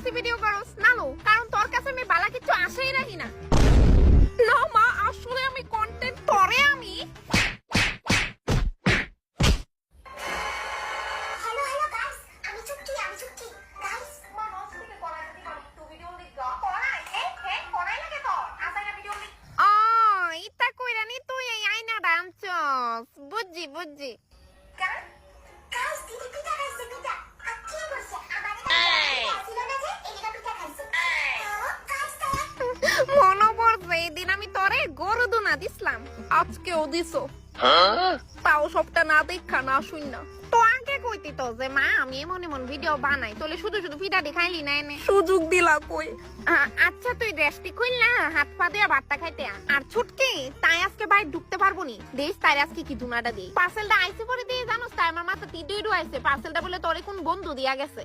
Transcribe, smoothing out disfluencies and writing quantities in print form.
কাছে ভিডিও করস নালো, কারণ তোর কাছে আমি বালা কিছু আশাই রাখি না। না মা, আসলে আমি কন্টেন্ট করে আমি ইতা কইরা নি তুই এই আয়নাটা আনছস। বুঝছি বুঝছি। মনে পড়ছে এদিন আমি তোরে গরু দুনা দিছিলাম, আজকেও দিছো। তাও সবটা না দেখা না শুননা। তো আগে কইতি তো যে মা আমি এমন এমন ভিডিও বানাই, তোলে শুধু শুধু ভিডিও দেখাইলি না, এনে সুযোগ দিলা কই। আচ্ছা তুই রেস্টি কইলা হাত পা দিয়ে ভাতটা খাইতে আর ছুটকি তাই আজকে বাইরে ঢুকতে পারবো নি। দেশ তাই আজকে কি দুনাটা দেই। পার্সেলটা আইসে পরে দিয়ে জানোস তাই আমার মাথা তিডুইডু আইছে, পার্সেলটা বলে তোরে কোন বন্ধু দিয়া গেছে।